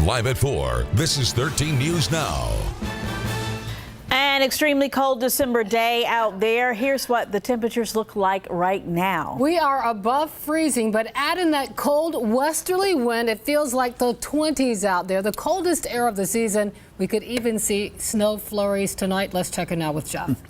Live at 4, this is 13 News Now. An extremely cold December day out there. Here's what the temperatures look like right now. We are above freezing, but add in that cold westerly wind, it feels like the 20s out there. The coldest air of the season. We could even see snow flurries tonight. Let's check it now with Jeff.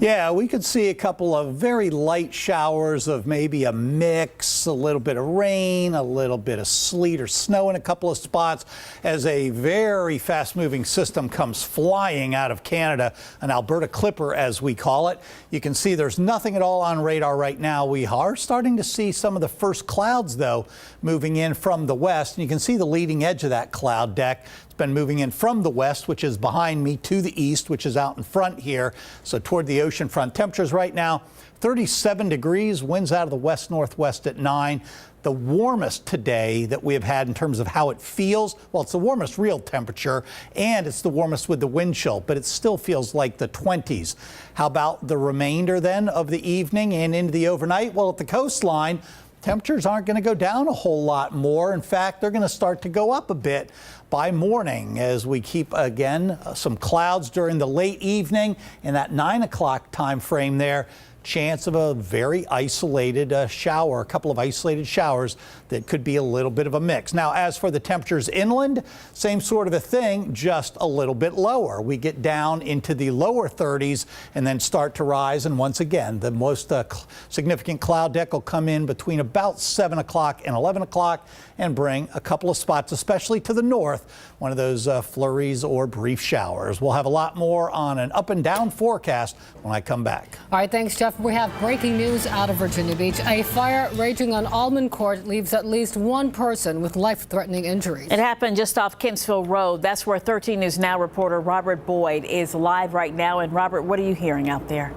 Yeah, we could see a couple of very light showers of maybe a mix, a little bit of rain, a little bit of sleet or snow in a couple of spots as a very fast-moving system comes flying out of Canada, an Alberta Clipper as we call it. You can see there's nothing at all on radar right now. We are starting to see some of the first clouds, though, moving in from the west. And you can see the leading edge of that cloud deck. It's been moving in from the west, which is behind me, to the east, which is out in front here. So toward the ocean front. Temperatures right now, 37 degrees, winds out of the west-northwest at 9. The warmest today that we have had in terms of how it feels, well, it's the warmest real temperature, and it's the warmest with the wind chill, but it still feels like the 20s. How about the remainder then of the evening and into the overnight? Well, at the coastline, temperatures aren't going to go down a whole lot more. In fact, they're going to start to go up a bit by morning as we keep, again, some clouds during the late evening. In that 9 o'clock time frame there, chance of a very isolated shower, a couple of isolated showers that could be a little bit of a mix. Now, as for the temperatures inland, same sort of a thing, just a little bit lower. We get down into the lower 30s and then start to rise. And once again, the most significant cloud deck will come in between about 7 o'clock and 11 o'clock and bring a couple of spots, especially to the north, one of those flurries or brief showers. We'll have a lot more on an up and down forecast when I come back. All right, thanks, Jeff. We have breaking news out of Virginia Beach. A fire raging on Almond Court leaves at least one person with life-threatening injuries. It happened just off Kempsville Road. That's where 13 News Now reporter Robert Boyd is live right now. And Robert, what are you hearing out there?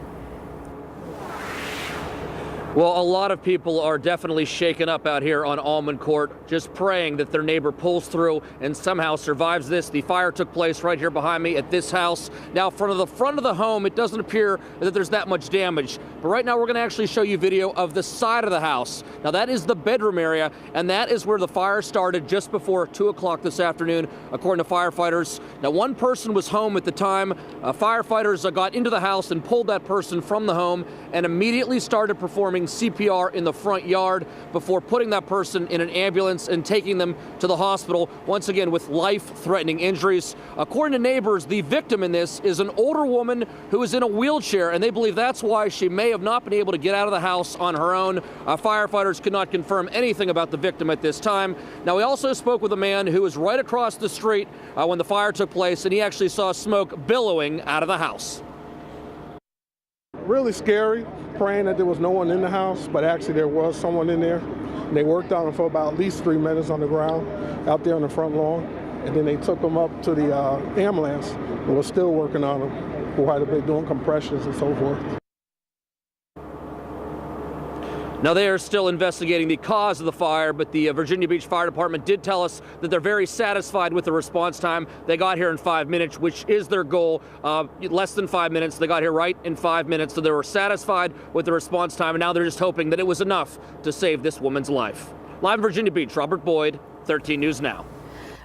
Well, a lot of people are definitely shaken up out here on Almond Court, just praying that their neighbor pulls through and somehow survives this. The fire took place right here behind me at this house. Now, from the front of the home, it doesn't appear that there's that much damage. But right now, we're going to actually show you video of the side of the house. Now, that is the bedroom area, and that is where the fire started just before 2 o'clock this afternoon, according to firefighters. Now, one person was home at the time. Firefighters got into the house and pulled that person from the home and immediately started performing CPR in the front yard before putting that person in an ambulance and taking them to the hospital, once again with life-threatening injuries. According to neighbors, the victim in this is an older woman who is in a wheelchair, and they believe that's why she may have not been able to get out of the house on her own. Firefighters could not confirm anything about the victim at this time. Now, we also spoke with a man who was right across the street when the fire took place, and he actually saw smoke billowing out of the house. Really scary, praying that there was no one in the house, but actually there was someone in there. They worked on him for about at least 3 minutes on the ground out there on the front lawn, and then they took him up to the ambulance and was still working on him for quite a bit, doing compressions and so forth. Now, they are still investigating the cause of the fire, but the Virginia Beach Fire Department did tell us that they're very satisfied with the response time. They got here in 5 minutes, which is their goal. Less than 5 minutes. They got here right in 5 minutes, so they were satisfied with the response time, and now they're just hoping that it was enough to save this woman's life. Live in Virginia Beach, Robert Boyd, 13 News Now.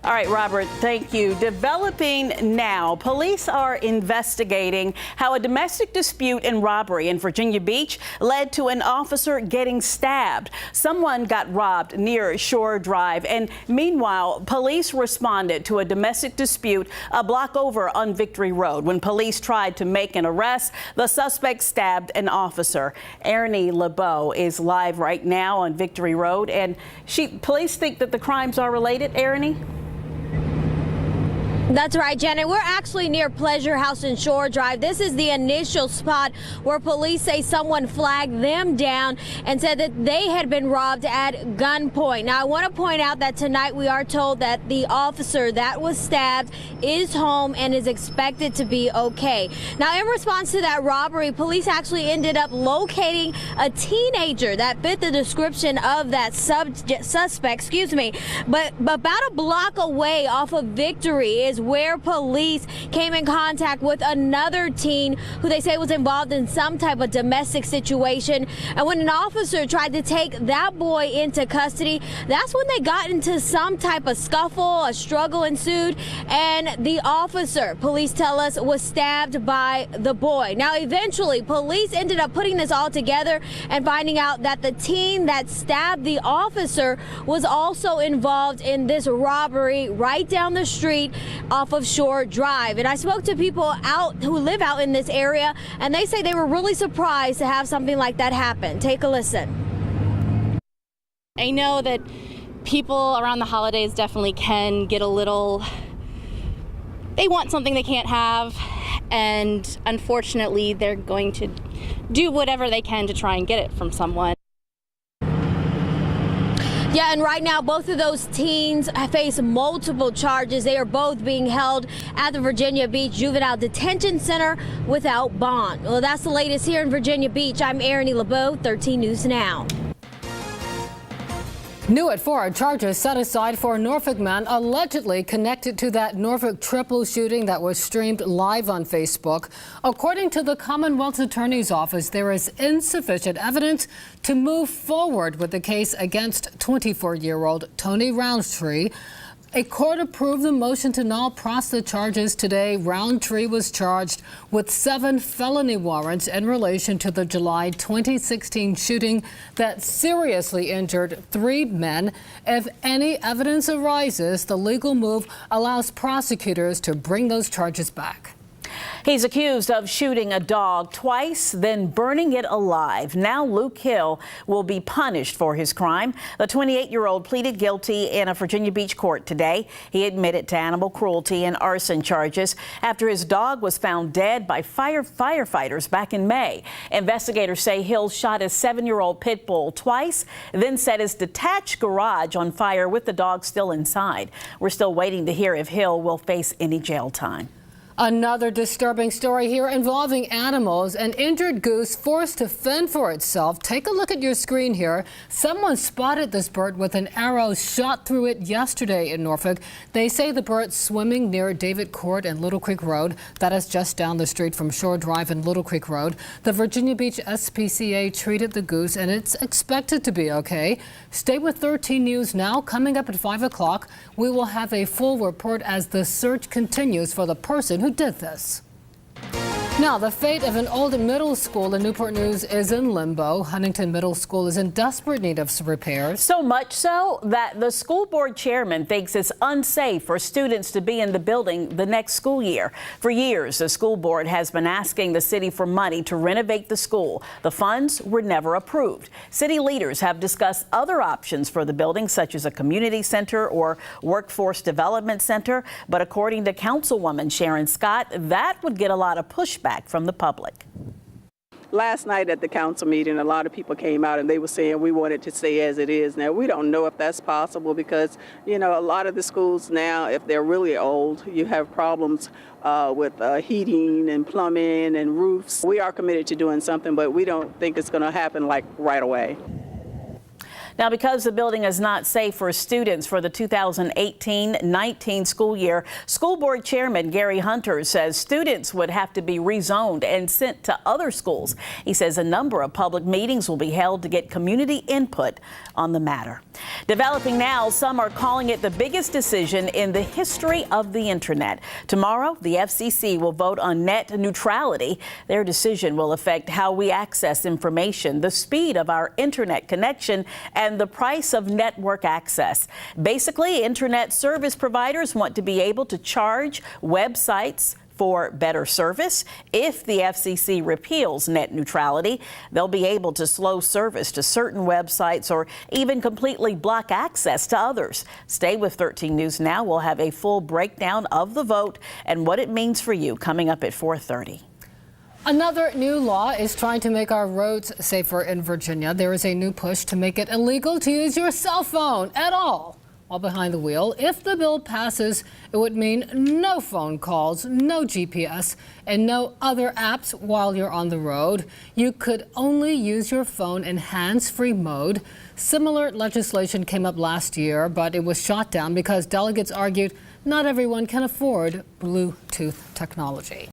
All right, Robert, thank you. Developing now, police are investigating how a domestic dispute and robbery in Virginia Beach led to an officer getting stabbed. Someone got robbed near Shore Drive, and meanwhile, police responded to a domestic dispute a block over on Victory Road. When police tried to make an arrest, the suspect stabbed an officer. Ernie LeBeau is live right now on Victory Road, and police think that the crimes are related, Ernie? That's right, Janet. We're actually near Pleasure House and Shore Drive. This is the initial spot where police say someone flagged them down and said that they had been robbed at gunpoint. Now, I want to point out that tonight we are told that the officer that was stabbed is home and is expected to be okay. Now, in response to that robbery, police actually ended up locating a teenager that fit the description of that suspect, but about a block away off of Victory is where police came in contact with another teen who they say was involved in some type of domestic situation. And when an officer tried to take that boy into custody, that's when they got into some type of scuffle. A struggle ensued, and the officer, police tell us, was stabbed by the boy. Now, eventually, police ended up putting this all together and finding out that the teen that stabbed the officer was also involved in this robbery right down the street off of Shore Drive. And I spoke to people who live out in this area, and they say they were really surprised to have something like that happen. Take a listen. I know that people around the holidays definitely can get a little, they want something they can't have, and unfortunately they're going to do whatever they can to try and get it from someone. Yeah, and right now both of those teens face multiple charges. They are both being held at the Virginia Beach Juvenile Detention Center without bond. Well, that's the latest here in Virginia Beach. I'm Erin LeBeau, 13 News Now. New at 4, charges set aside for a Norfolk man allegedly connected to that Norfolk triple shooting that was streamed live on Facebook. According to the Commonwealth Attorney's Office, there is insufficient evidence to move forward with the case against 24-year-old Tony Roundtree. A court approved the motion to null the charges today. Roundtree was charged with 7 felony warrants in relation to the July 2016 shooting that seriously injured 3 men. If any evidence arises, the legal move allows prosecutors to bring those charges back. He's accused of shooting a dog twice, then burning it alive. Now Luke Hill will be punished for his crime. The 28-year-old pleaded guilty in a Virginia Beach court today. He admitted to animal cruelty and arson charges after his dog was found dead by firefighters back in May. Investigators say Hill shot his 7-year-old pit bull twice, then set his detached garage on fire with the dog still inside. We're still waiting to hear if Hill will face any jail time. Another disturbing story here involving animals. An injured goose forced to fend for itself. Take a look at your screen here. Someone spotted this bird with an arrow shot through it yesterday in Norfolk. They say the bird swimming near David Court and Little Creek Road. That is just down the street from Shore Drive and Little Creek Road. The Virginia Beach SPCA treated the goose, and it's expected to be okay. Stay with 13 News Now. Coming up at 5 o'clock, we will have a full report as the search continues for the person who did this. Now, the fate of an old middle school in Newport News is in limbo. Huntington Middle School is in desperate need of some repairs. So much so that the school board chairman thinks it's unsafe for students to be in the building the next school year. For years, the school board has been asking the city for money to renovate the school. The funds were never approved. City leaders have discussed other options for the building, such as a community center or workforce development center. But according to Councilwoman Sharon Scott, that would get a lot of pushback from the public. Last night at the council meeting, a lot of people came out and they were saying we want it to stay as it is. Now, we don't know if that's possible because, you know, a lot of the schools now, if they're really old, you have problems with heating and plumbing and roofs. We are committed to doing something, but we don't think it's going to happen like right away. Now, because the building is not safe for students for the 2018-19 school year, School Board Chairman Gary Hunter says students would have to be rezoned and sent to other schools. He says a number of public meetings will be held to get community input on the matter. Developing now, some are calling it the biggest decision in the history of the Internet. Tomorrow, the FCC will vote on net neutrality. Their decision will affect how we access information, the speed of our Internet connection, and the price of network access. Basically, Internet service providers want to be able to charge websites for better service. If the FCC repeals net neutrality, they'll be able to slow service to certain websites or even completely block access to others. Stay with 13 News Now. We'll have a full breakdown of the vote and what it means for you coming up at 4:30. Another new law is trying to make our roads safer in Virginia. There is a new push to make it illegal to use your cell phone at all while behind the wheel. If the bill passes, it would mean no phone calls, no GPS, and no other apps while you're on the road. You could only use your phone in hands-free mode. Similar legislation came up last year, but it was shot down because delegates argued not everyone can afford Bluetooth technology.